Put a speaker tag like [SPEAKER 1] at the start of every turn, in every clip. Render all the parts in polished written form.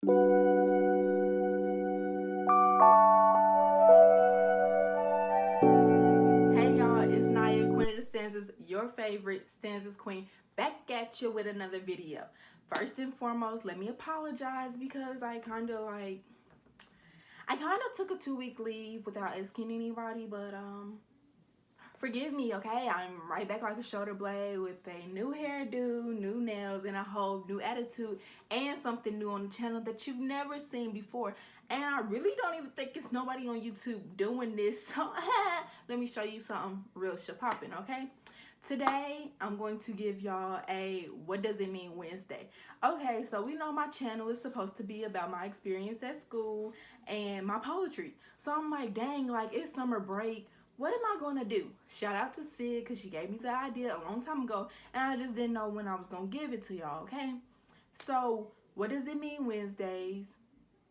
[SPEAKER 1] Hey y'all, it's Naya, Queen of the Stanzas, your favorite Stanzas Queen, back at you with another video. First and foremost, let me apologize because I kind of took a 2-week leave without asking anybody, but forgive me, okay? I'm right back like a shoulder blade with a new hairdo, new nails, and a whole new attitude, and something new on the channel that you've never seen before. And I really don't even think it's nobody on YouTube doing this, so let me show you something real shit popping, okay? Today, I'm going to give y'all a What Does It Mean Wednesday. Okay, so we know my channel is supposed to be about my experience at school and my poetry. So I'm like, dang, like it's summer break. What am I going to do? Shout out to Sid because she gave me the idea a long time ago and I just didn't know when I was going to give it to y'all, okay? So, what does it mean Wednesdays?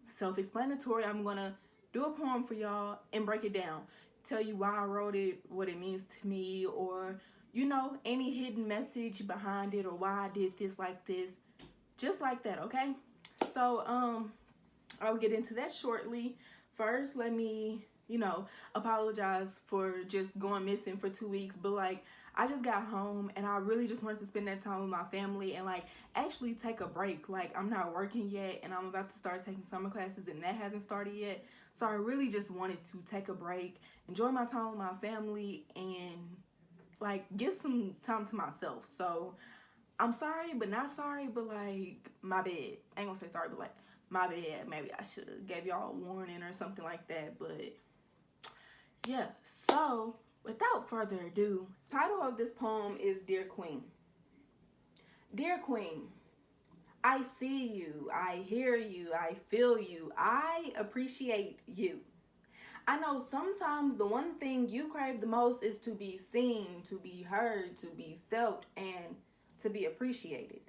[SPEAKER 1] Self-explanatory. I'm going to do a poem for y'all and break it down. Tell you why I wrote it, what it means to me, or, you know, any hidden message behind it or why I did this like this. Just like that, okay? So, I'll get into that shortly. First, let me apologize for just going missing for 2 weeks, but like I just got home and I really just wanted to spend that time with my family and like actually take a break. Like I'm not working yet and I'm about to start taking summer classes and that hasn't started yet. So I really just wanted to take a break, enjoy my time with my family and like give some time to myself. So I'm sorry, but not sorry, but like my bad. I ain't gonna say sorry, but like my bad. Maybe I should have gave y'all a warning or something like that, but yeah. So without further ado, the title of this poem is Dear Queen. Dear Queen, I see you, I hear you, I feel you, I appreciate you. I know sometimes the one thing you crave the most is to be seen, to be heard, to be felt, and to be appreciated.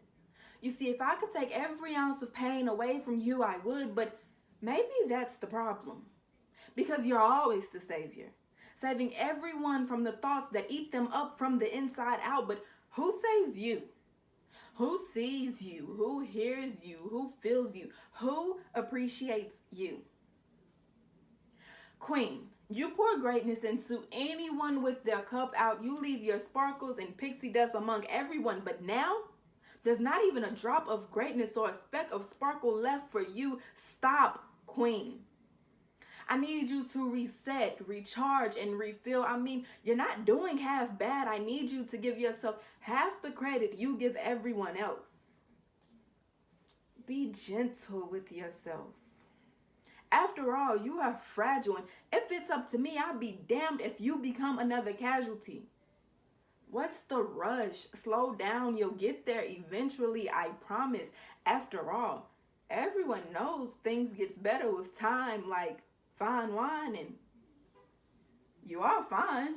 [SPEAKER 1] You see, if I could take every ounce of pain away from you, I would, but maybe that's the problem. Because you're always the savior, saving everyone from the thoughts that eat them up from the inside out. But who saves you? Who sees you? Who hears you? Who feels you? Who appreciates you? Queen, you pour greatness into anyone with their cup out. You leave your sparkles and pixie dust among everyone. But now, there's not even a drop of greatness or a speck of sparkle left for you. Stop, Queen. I need you to reset, recharge, and refill. I mean, you're not doing half bad. I need you to give yourself half the credit you give everyone else. Be gentle with yourself. After all, you are fragile, and if it's up to me, I'd be damned if you become another casualty. What's the rush? Slow down. You'll get there eventually, I promise. After all, everyone knows things gets better with time, like fine wine, and you are fine.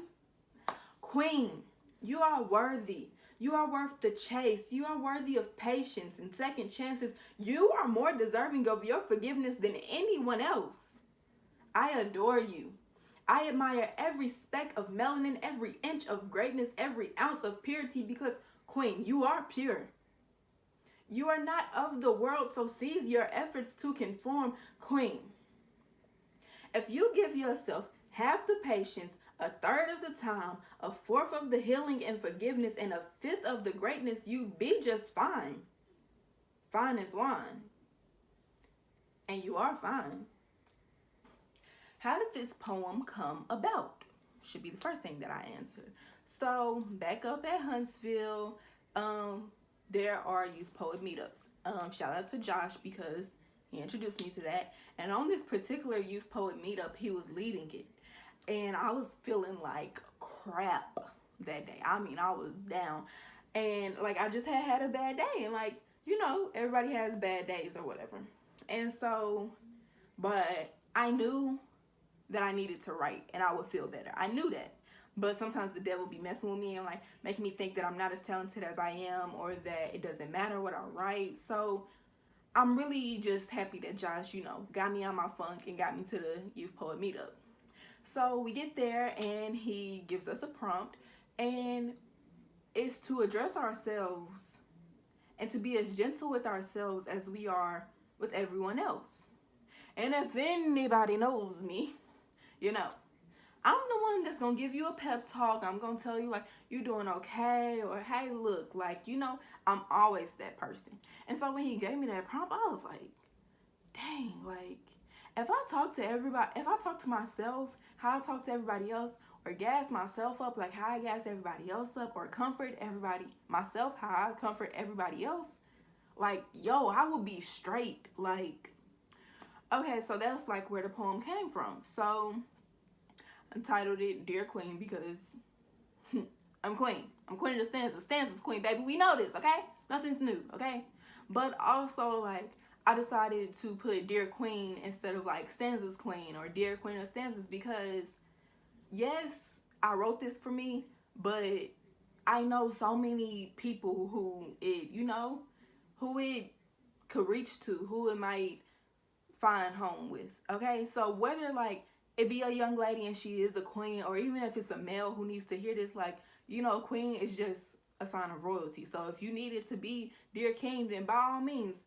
[SPEAKER 1] Queen, you are worthy. You are worth the chase. You are worthy of patience and second chances. You are more deserving of your forgiveness than anyone else. I adore you. I admire every speck of melanin, every inch of greatness, every ounce of purity because, Queen, you are pure. You are not of the world, so cease your efforts to conform, Queen. If you give yourself half the patience, a third of the time, a fourth of the healing and forgiveness, and a fifth of the greatness, you'd be just fine. Fine as wine. And you are fine. How did this poem come about? Should be the first thing that I answer. So, back up at Huntsville, there are youth poet meetups. Shout out to Josh because he introduced me to that. And on this particular youth poet meetup, he was leading it. And I was feeling like crap that day. I mean, I was down. And like, I just had a bad day. And like, you know, everybody has bad days or whatever. And so, but I knew that I needed to write and I would feel better. I knew that. But sometimes the devil be messing with me and like making me think that I'm not as talented as I am or that it doesn't matter what I write. So I'm really just happy that Josh, you know, got me on my funk and got me to the youth poet meetup. So we get there and he gives us a prompt and it's to address ourselves and to be as gentle with ourselves as we are with everyone else. And if anybody knows me, you know, I'm the one that's gonna give you a pep talk. I'm gonna tell you like you doing okay, or hey look, like, you know, I'm always that person. And so when he gave me that prompt, I was like, dang, like if I talk to everybody, if I talk to myself how I talk to everybody else, or gas myself up like how I gas everybody else up, or comfort everybody myself how I comfort everybody else, like, yo, I would be straight. Like, okay, so that's like where the poem came from. So I titled it Dear Queen because I'm queen. I'm queen of the stanzas. Stanzas queen, baby. We know this, okay? Nothing's new, okay? But also, like, I decided to put Dear Queen instead of like Stanzas Queen or Dear Queen of Stanzas because, yes, I wrote this for me, but I know so many people who it, you know, who it could reach to, who it might find home with, okay? So whether like it be a young lady and she is a queen, or even if it's a male who needs to hear this, like, you know, queen is just a sign of royalty. So if you need it to be Dear King, then by all means,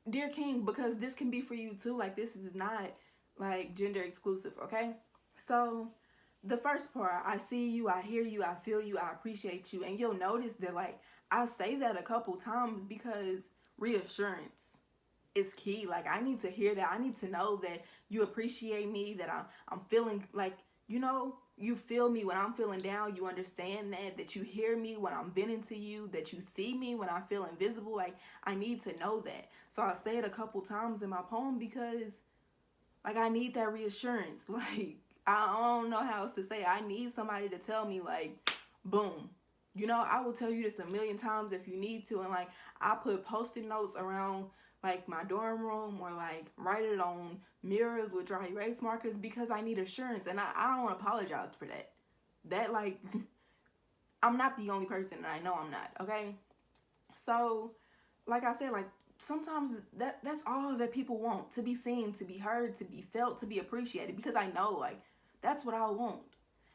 [SPEAKER 1] Dear King, because this can be for you too. Like, this is not like gender exclusive, okay? So the first part, I see you, I hear you, I feel you, I appreciate you. And you'll notice that like I say that a couple times because reassurance is key. Like, I need to hear that. I need to know that you appreciate me, that I'm feeling like, you know, you feel me when I'm feeling down. You understand that you hear me when I'm venting to you, that you see me when I feel invisible. Like, I need to know that. So I say it a couple times in my poem because like I need that reassurance. Like, I don't know how else to say it. I need somebody to tell me like, boom. You know, I will tell you this a million times if you need to. And like, I put post-it notes around like my dorm room, or like write it on mirrors with dry erase markers because I need assurance. And I don't apologize for that. That like, I'm not the only person, and I know I'm not, okay? So, like I said, like sometimes that's all that people want, to be seen, to be heard, to be felt, to be appreciated, because I know like that's what I want.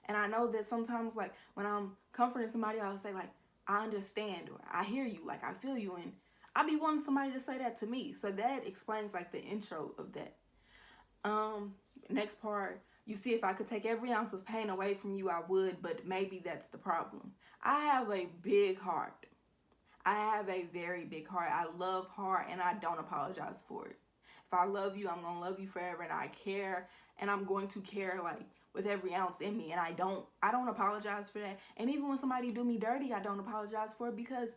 [SPEAKER 1] And I know that sometimes like when I'm comforting somebody, I'll say like, I understand, or I hear you, like I feel you, and I be wanting somebody to say that to me. So that explains like the intro of that. Next part, you see, if I could take every ounce of pain away from you, I would, but maybe that's the problem. I have a big heart. I have a very big heart. I love hard, and I don't apologize for it. If I love you, I'm going to love you forever, and I care, and I'm going to care like with every ounce in me, and I don't apologize for that. And even when somebody do me dirty, I don't apologize for it, because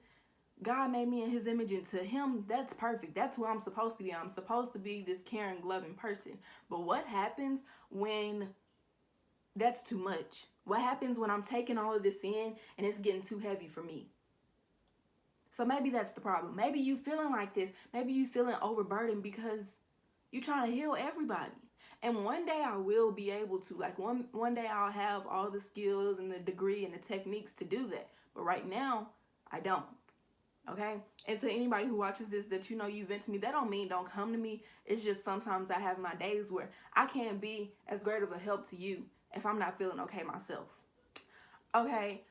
[SPEAKER 1] God made me in his image, and to him, that's perfect. That's who I'm supposed to be. I'm supposed to be this caring, loving person. But what happens when that's too much? What happens when I'm taking all of this in and it's getting too heavy for me? So maybe that's the problem. Maybe you feeling like this. Maybe you feeling overburdened because you're trying to heal everybody. And one day I will be able to. Like one day I'll have all the skills and the degree and the techniques to do that. But right now, I don't. Okay? And to anybody who watches this that you know you vent to me, that don't mean don't come to me. It's just sometimes I have my days where I can't be as great of a help to you if I'm not feeling okay myself. Okay,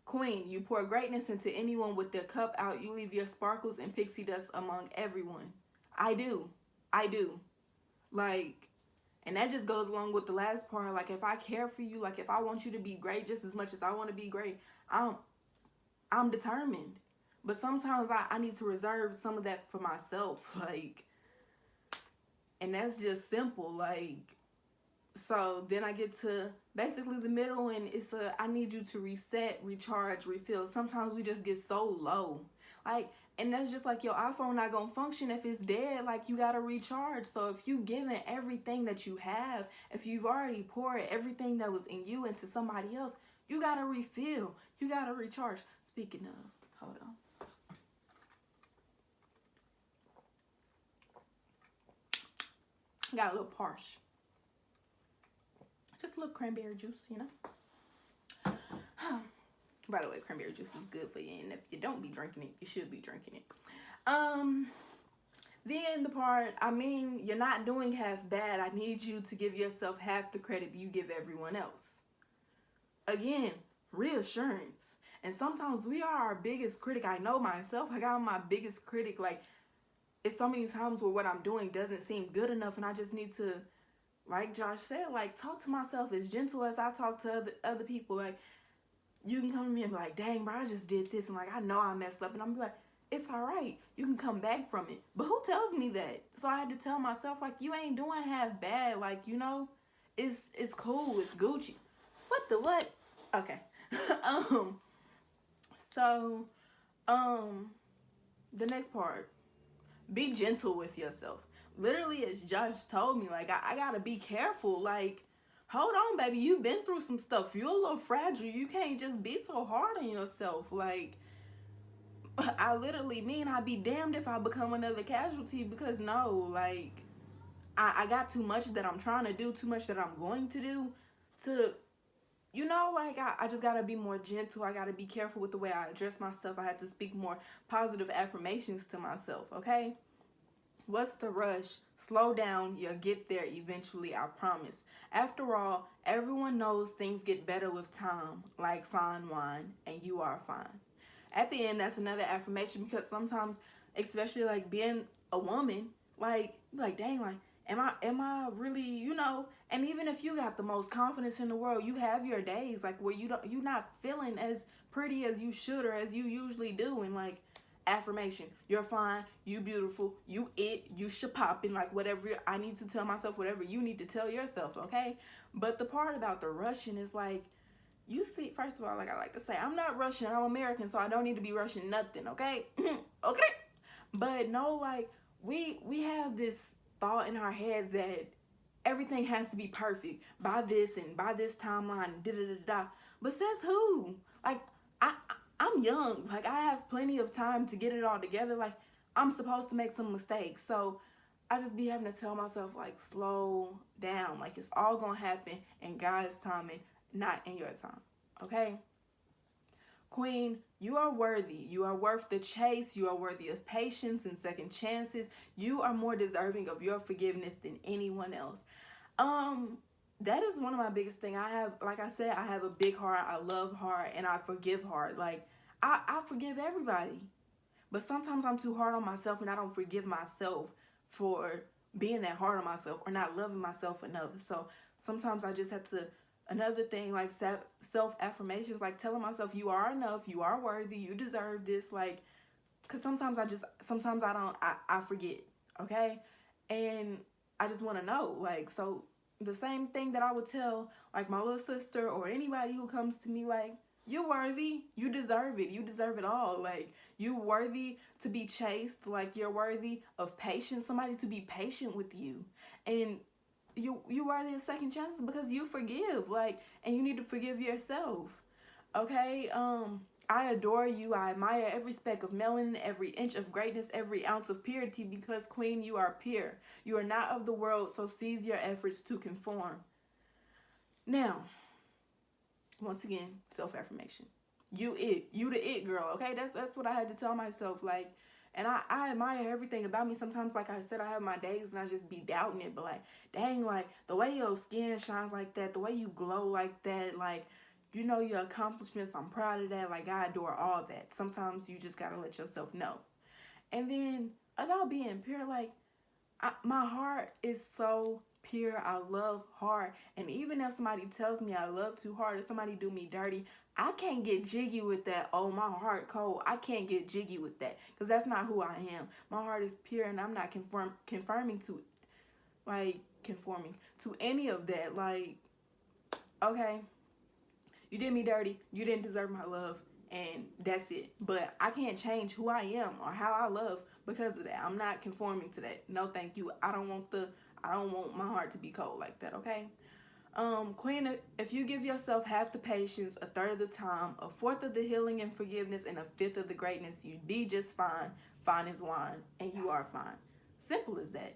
[SPEAKER 1] Queen, you pour greatness into anyone with their cup out. You leave your sparkles and pixie dust among everyone. I do. Like, and that just goes along with the last part. Like, if I care for you, like if I want you to be great just as much as I want to be great, I'm determined. But sometimes I need to reserve some of that for myself. Like, and that's just simple. Like, so then I get to basically the middle, and it's I need you to reset, recharge, refill. Sometimes we just get so low. Like, and that's just like your iPhone not gonna function if it's dead. Like, you gotta recharge. So if you giving everything that you have, if you've already poured everything that was in you into somebody else, you gotta refill. You gotta recharge. Speaking of, hold on. Got a little parch. Just a little cranberry juice, you know. By the way, cranberry juice is good for you, and if you don't be drinking it, you should be drinking it. Then the part, I mean, you're not doing half bad. I need you to give yourself half the credit you give everyone else. Again, reassurance. And sometimes we are our biggest critic. I know myself, like I'm my biggest critic. Like, it's so many times where what I'm doing doesn't seem good enough, and I just need to, like Josh said, like, talk to myself as gentle as I talk to other people. Like, you can come to me and be like, dang, bro, I just did this, and like, I know I messed up, and I'm like, it's all right, you can come back from it. But who tells me that? So I had to tell myself, like, you ain't doing half bad. Like, you know, it's cool, it's Gucci. What the what? Okay. um so the next part, be gentle with yourself. Literally, as Josh told me, like, I gotta be careful. Like, hold on, baby, you've been through some stuff, you're a little fragile, you can't just be so hard on yourself. Like, I literally mean, I'd be damned if I become another casualty, because no, like, I got too much that I'm trying to do, too much that I'm going to do to, you know, like, I just gotta be more gentle. I gotta be careful with the way I address myself. I have to speak more positive affirmations to myself, okay? What's the rush? Slow down, you'll get there eventually, I promise. After all, everyone knows things get better with time, like fine wine, and you are fine. At the end, that's another affirmation, because sometimes, especially like being a woman, like dang, like, am I really, you know? And even if you got the most confidence in the world, you have your days like where you're not feeling as pretty as you should or as you usually do. And like, affirmation, you're fine, you beautiful, you should pop in, like, whatever I need to tell myself, whatever you need to tell yourself, okay? But the part about the rushing is like, you see, first of all, like I like to say, I'm not Russian, I'm American, so I don't need to be rushing nothing, okay? Okay? But no, like, we have this thought in our head that everything has to be perfect by this and by this timeline, da da da da. But says who? Like, I'm young. Like, I have plenty of time to get it all together. Like, I'm supposed to make some mistakes. So I just be having to tell myself, like, slow down. Like, it's all gonna happen in God's timing, not in your time. Okay? Queen, you are worthy. You are worth the chase. You are worthy of patience and second chances. You are more deserving of your forgiveness than anyone else. That is one of my biggest things. I have, like I said, I have a big heart. I love hard, and I forgive hard. Like, I forgive everybody. But sometimes I'm too hard on myself, and I don't forgive myself for being that hard on myself or not loving myself enough. So sometimes I just have to, another thing, like self-affirmations, like telling myself, you are enough, you are worthy, you deserve this. Like, because sometimes I forget, okay? And I just want to know, like, so the same thing that I would tell, like, my little sister or anybody who comes to me, like, you're worthy, you deserve it all. Like, you're worthy to be chased, like, you're worthy of patience, somebody to be patient with you. And you worthy of second chances because you forgive, like, and you need to forgive yourself, okay? I adore you. I admire every speck of melanin, every inch of greatness, every ounce of purity, because, Queen, you are pure. You are not of the world, so cease your efforts to conform. Now, once again, self-affirmation. You the it girl, okay? That's what I had to tell myself, like, and I admire everything about me. Sometimes, like I said, I have my days and I just be doubting it, but like, dang, like, the way your skin shines like that, the way you glow like that, like, you know, your accomplishments, I'm proud of that. Like, I adore all that. Sometimes you just gotta let yourself know. And then about being pure, like, my heart is so pure. I love hard. And even if somebody tells me I love too hard, or somebody do me dirty, I can't get jiggy with that. Oh, my heart cold. I can't get jiggy with that, because that's not who I am. My heart is pure, and I'm not conforming to any of that. Like, okay, you did me dirty, you didn't deserve my love, and that's it. But I can't change who I am or how I love because of that. I'm not conforming to that. No, thank you. I don't want my heart to be cold like that, okay? Queen, if you give yourself half the patience, a third of the time, a fourth of the healing and forgiveness, and a fifth of the greatness, you'd be just fine. Fine as wine, and you are fine. Simple as that.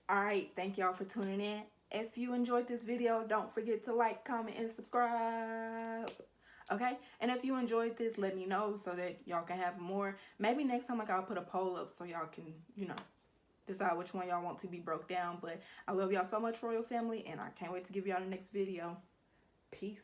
[SPEAKER 1] All right, thank y'all for tuning in. If you enjoyed this video, don't forget to like, comment, and subscribe. Okay? And if you enjoyed this, let me know so that y'all can have more. Maybe next time, like, I'll put a poll up so y'all can, you know, decide which one y'all want to be broke down. But I love y'all so much, Royal Family, and I can't wait to give y'all the next video. Peace.